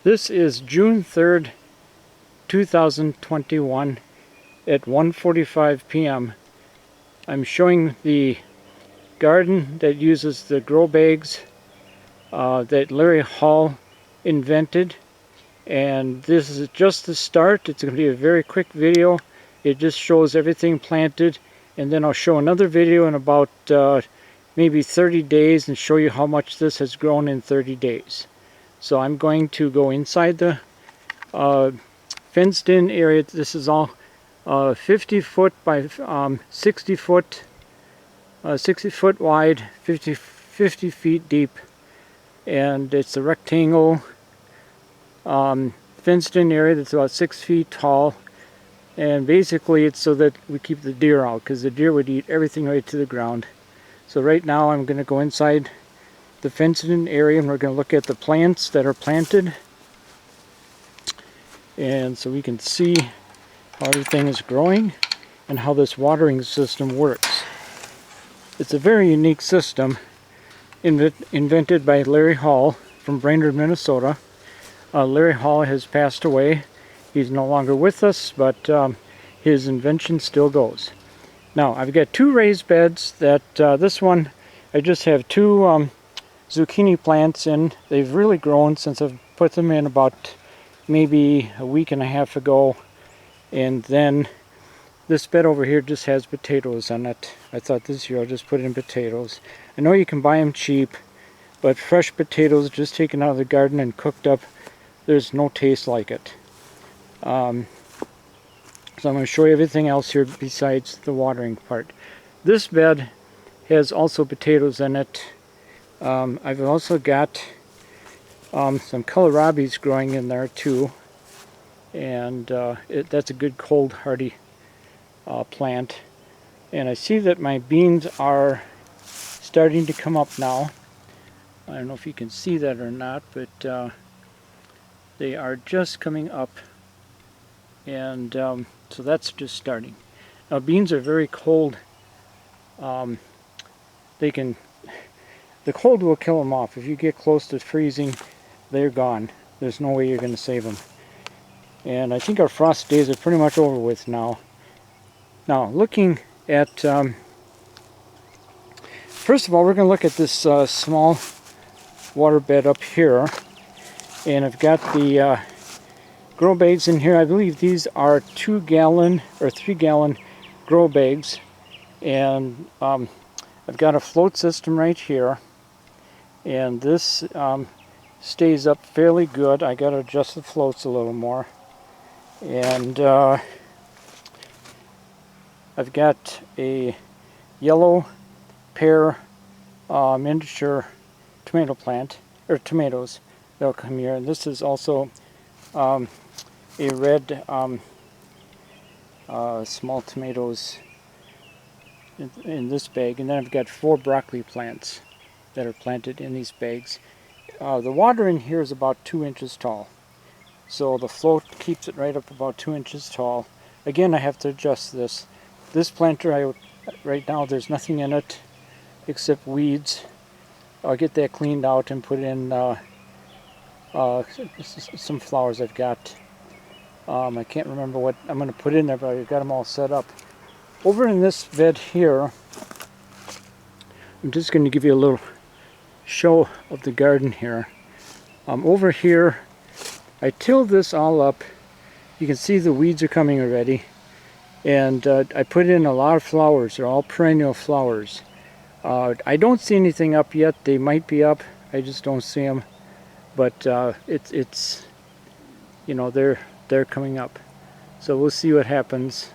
This is June 3rd, 2021 at 1:45 p.m. I'm showing the garden that uses the grow bags that Larry Hall invented, and this is just the start. It's going to be a very quick video. It just shows everything planted, and then I'll show another video in about maybe 30 days and show you how much this has grown in 30 days. So I'm going to go inside the fenced in area. This is all 50 foot by 60 foot, 60 foot wide, 50 feet deep, and it's a rectangle fenced in area that's about 6 feet tall, and basically it's so that we keep the deer out, because the deer would eat everything right to the ground. So right now I'm going to go inside the fenced in area and we're going to look at the plants that are planted, and so we can see how everything is growing and how this watering system works. It's a very unique system invented by Larry Hall from Brainerd, Minnesota. Larry Hall has passed away. He's no longer with us, but his invention still goes. Now I've got two raised beds that this one I just have two zucchini plants in. They've really grown since I've put them in about maybe a week and a half ago, and then this bed over here just has potatoes on it. I thought this year I'll just put in potatoes. I know you can buy them cheap, but fresh potatoes just taken out of the garden and cooked up, there's no taste like it. So I'm going to show you everything else here besides the watering part. This bed has also potatoes in it. I've also got some kohlrabies growing in there too, and that's a good cold hardy plant. And I see that my beans are starting to come up now. I don't know if you can see that or not, but they are just coming up, and so that's just starting. Now beans are very cold. The cold will kill them off. If you get close to freezing, they're gone. There's no way you're going to save them. And I think our frost days are pretty much over with now. Now, looking at, first of all, we're going to look at this small water bed up here. And I've got the grow bags in here. I believe these are 2 gallon or 3 gallon grow bags. And I've got a float system right here. And this stays up fairly good. I got to adjust the floats a little more. And I've got a yellow pear miniature tomato plant, or tomatoes, that'll come here. And this is also a red small tomatoes in this bag. And then I've got 4 broccoli plants that are planted in these bags. The water in here is about 2 inches tall, so the float keeps it right up about 2 inches tall. Again, I have to adjust this. This planter, right now there's nothing in it except weeds. I'll get that cleaned out and put in some flowers I've got. I can't remember what I'm going to put in there, but I've got them all set up. Over in this bed here, I'm just going to give you a little show of the garden here. Over here, I tilled this all up. You can see the weeds are coming already, and I put in a lot of flowers. They're all perennial flowers. I don't see anything up yet. They might be up. I just don't see them. But it's you know, they're coming up. So we'll see what happens,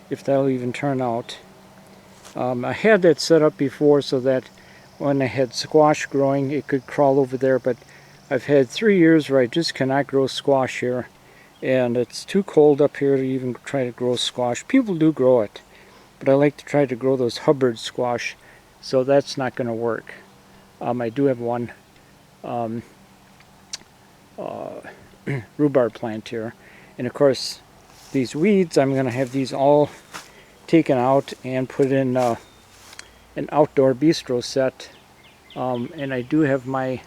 if that'll even turn out. I had that set up before so that when I had squash growing, it could crawl over there, but I've had 3 years where I just cannot grow squash here, and it's too cold up here to even try to grow squash. People do grow it, but I like to try to grow those Hubbard squash, so that's not going to work. I do have one rhubarb plant here, and of course these weeds, I'm going to have these all taken out and put in an outdoor bistro set, and I do have my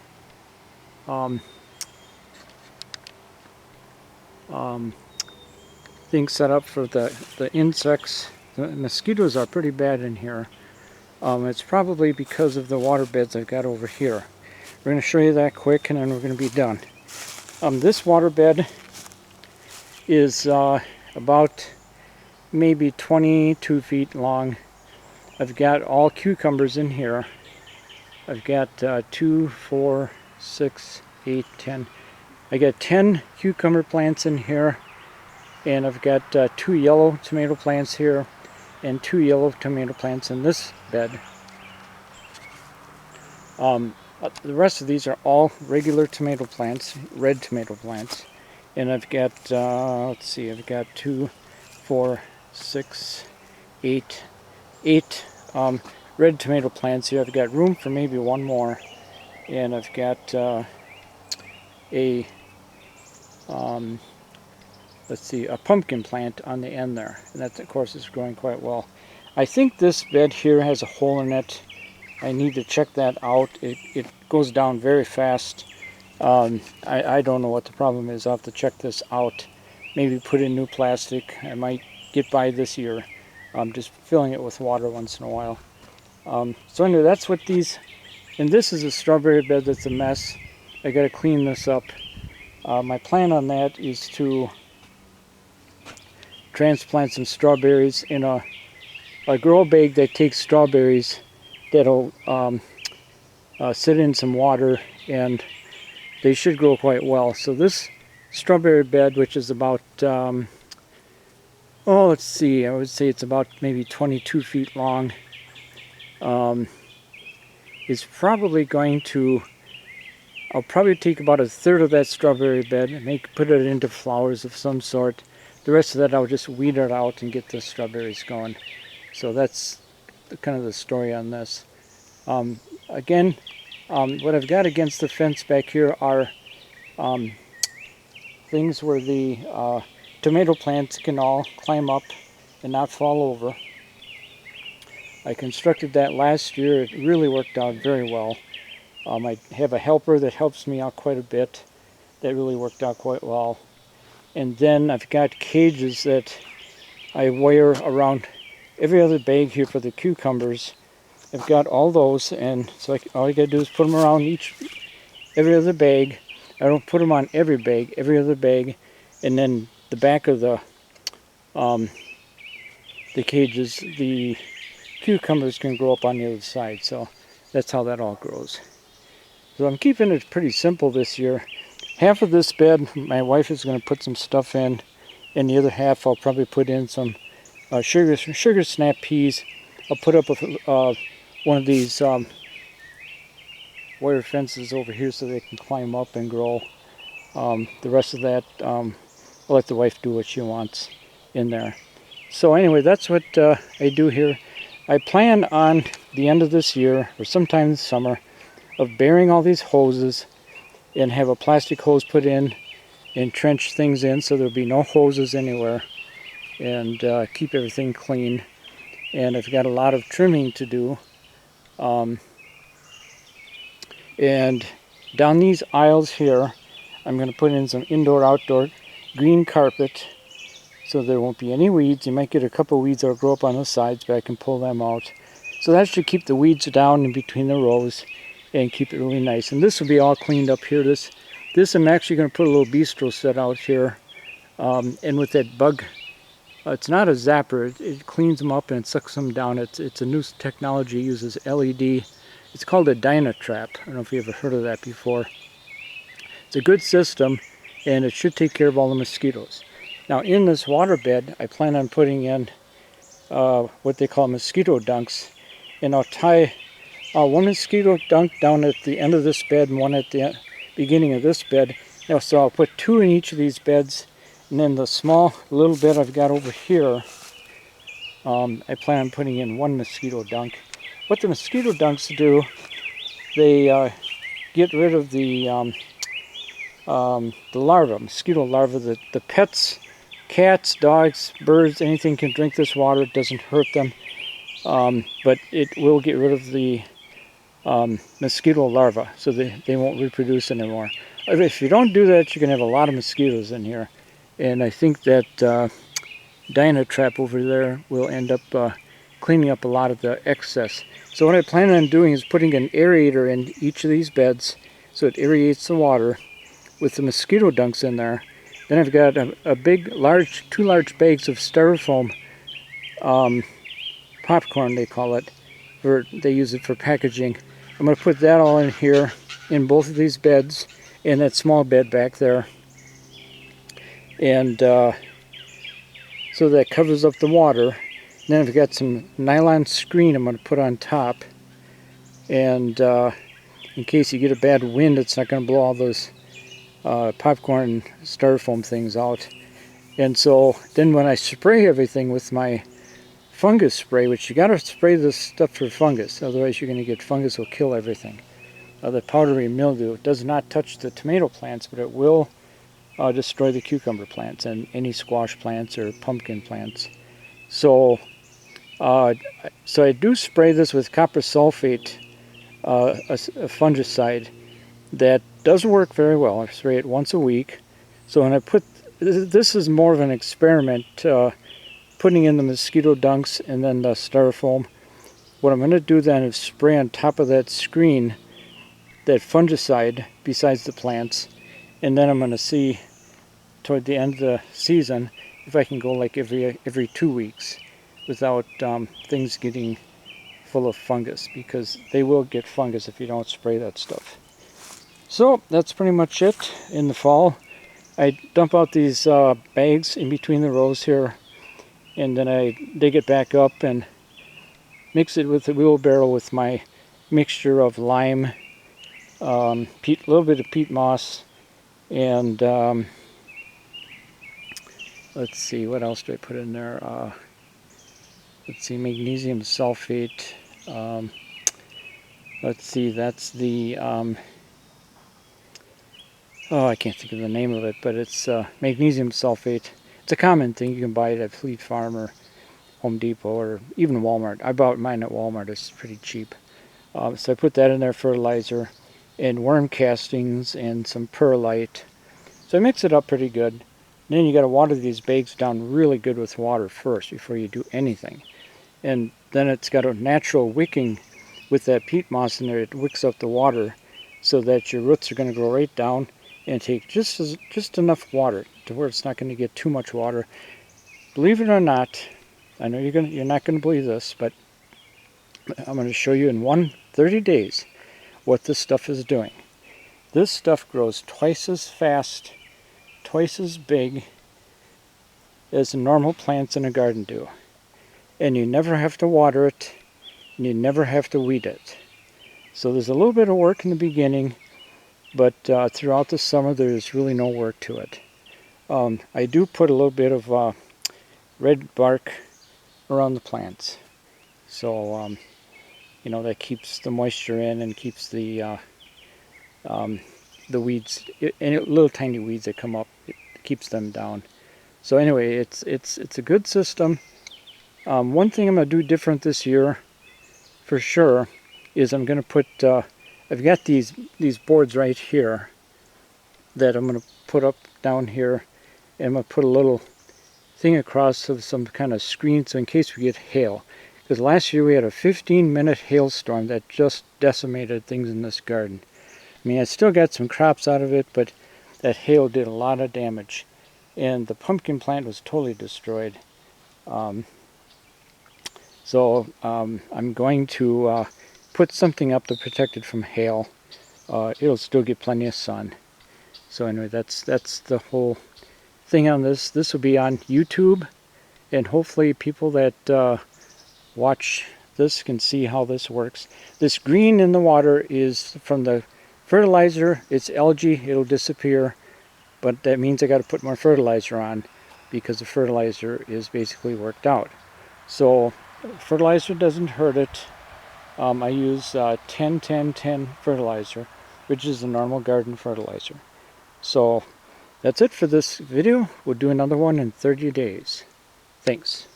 thing set up for the insects. The mosquitoes are pretty bad in here. It's probably because of the water beds I've got over here. We're going to show you that quick and then we're going to be done. This water bed is about maybe 22 feet long. I've got all cucumbers in here. I've got 2, 4, 6, 8, 10. I got 10 cucumber plants in here, and I've got 2 yellow tomato plants here and 2 yellow tomato plants in this bed. The rest of these are all regular tomato plants, red tomato plants. And I've got, let's see, I've got 2, 4, 6, 8 red tomato plants here. I've got room for maybe one more. And I've got let's see, a pumpkin plant on the end there. And that, of course, is growing quite well. I think this bed here has a hole in it. I need to check that out. It goes down very fast. I don't know what the problem is. I'll have to check this out. Maybe put in new plastic. I might get by this year. Just filling it with water once in a while. So anyway, that's what these... And this is a strawberry bed that's a mess. I got to clean this up. My plan on that is to transplant some strawberries in a grow bag that takes strawberries that'll sit in some water, and they should grow quite well. So this strawberry bed, which is about, let's see, I would say it's about maybe 22 feet long, is probably going to, I'll probably take about 1/3 of that strawberry bed and put it into flowers of some sort. The rest of that I'll just weed it out and get the strawberries going. So that's kind of the story on this. Again, what I've got against the fence back here are things where the tomato plants can all climb up and not fall over. I constructed that last year. It really worked out very well. I have a helper that helps me out quite a bit. That really worked out quite well. And then I've got cages that I wire around every other bag here for the cucumbers. I've got all those, and so all you gotta do is put them around every other bag. I don't put them on every bag, every other bag, and then the back of the cages, the cucumbers can grow up on the other side. So that's how that all grows. So I'm keeping it pretty simple this year. Half of this bed, my wife is going to put some stuff in, and the other half I'll probably put in some sugar snap peas. I'll put up one of these wire fences over here so they can climb up and grow. The rest of that, I'll let the wife do what she wants in there. So anyway, that's what I do here. I plan on the end of this year, or sometime this summer, of burying all these hoses and have a plastic hose put in and trench things in so there'll be no hoses anywhere, and keep everything clean. And I've got a lot of trimming to do. And down these aisles here, I'm going to put in some indoor-outdoor green carpet so there won't be any weeds. You might get a couple weeds that'll grow up on the sides, but I can pull them out. So that should keep the weeds down in between the rows and keep it really nice. And this will be all cleaned up here. This I'm actually going to put a little bistro set out here. And with that bug, it's not a zapper. It cleans them up and it sucks them down. It's a new technology. It uses LED. It's called a Dynatrap. I don't know if you ever heard of that before. It's a good system, and it should take care of all the mosquitoes. Now in this water bed, I plan on putting in what they call mosquito dunks. And I'll tie one mosquito dunk down at the end of this bed and one at the beginning of this bed. Now, so I'll put 2 in each of these beds, and then the small little bed I've got over here, I plan on putting in 1 mosquito dunk. What the mosquito dunks do, they get rid of the larvae, mosquito larvae. The pets, cats, dogs, birds, anything can drink this water. It doesn't hurt them, but it will get rid of the mosquito larvae, so they won't reproduce anymore. If you don't do that, you're going to have a lot of mosquitoes in here, And I think that Dynatrap over there will end up cleaning up a lot of the excess. So what I plan on doing is putting an aerator in each of these beds so it aerates the water with the mosquito dunks in there. Then I've got two large bags of styrofoam popcorn, they call it. They use it for packaging. I'm going to put that all in here in both of these beds and that small bed back there. And so that covers up the water. Then I've got some nylon screen I'm going to put on top. And in case you get a bad wind, it's not going to blow all those popcorn styrofoam things out. And so then when I spray everything with my fungus spray, which you got to spray this stuff for fungus, otherwise you're going to get fungus will kill everything. The powdery mildew does not touch the tomato plants, but it will destroy the cucumber plants and any squash plants or pumpkin plants. So I do spray this with copper sulfate, a fungicide that does work very well. I spray it once a week. So when I put, this is more of an experiment, putting in the mosquito dunks and then the styrofoam. What I'm going to do then is spray on top of that screen that fungicide besides the plants, and then I'm going to see toward the end of the season if I can go like every 2 weeks without things getting full of fungus, because they will get fungus if you don't spray that stuff. So that's pretty much it in the fall. I dump out these bags in between the rows here, and then I dig it back up and mix it with the wheelbarrow with my mixture of lime, a little bit of peat moss, and let's see, what else do I put in there? Let's see, magnesium sulfate. Let's see, that's the, oh, I can't think of the name of it, but it's magnesium sulfate. It's a common thing. You can buy it at Fleet Farm or Home Depot or even Walmart. I bought mine at Walmart. It's pretty cheap. So I put that in there, fertilizer, and worm castings and some perlite. So I mix it up pretty good. And then you got to water these bags down really good with water first before you do anything. And then it's got a natural wicking with that peat moss in there. It wicks up the water so that your roots are going to go right down and take just enough water to where it's not going to get too much water. Believe it or not, I know you're not going to believe this, but I'm going to show you in 30 days what this stuff is doing. This stuff grows twice as fast, twice as big as the normal plants in a garden do. And you never have to water it, and you never have to weed it. So there's a little bit of work in the beginning, but throughout the summer there's really no work to it. I do put a little bit of red bark around the plants. So, you know, that keeps the moisture in and keeps the weeds, and little tiny weeds that come up, it keeps them down. So anyway, it's a good system. One thing I'm going to do different this year, for sure, is I'm going to put, I've got these boards right here that I'm going to put up down here, and I'm going to put a little thing across of some kind of screen so in case we get hail. Because last year we had a 15-minute hailstorm that just decimated things in this garden. I mean, I still got some crops out of it, but that hail did a lot of damage. And the pumpkin plant was totally destroyed. So I'm going to put something up to protect it from hail. It'll still get plenty of sun. So anyway, that's the whole thing on this. This will be on YouTube, and hopefully people that watch this can see how this works. This green in the water is from the fertilizer. It's algae. It'll disappear, but that means I got to put more fertilizer on because the fertilizer is basically worked out. So fertilizer doesn't hurt it. I use 10-10-10 fertilizer, which is the normal garden fertilizer. So that's it for this video. We'll do another one in 30 days. Thanks.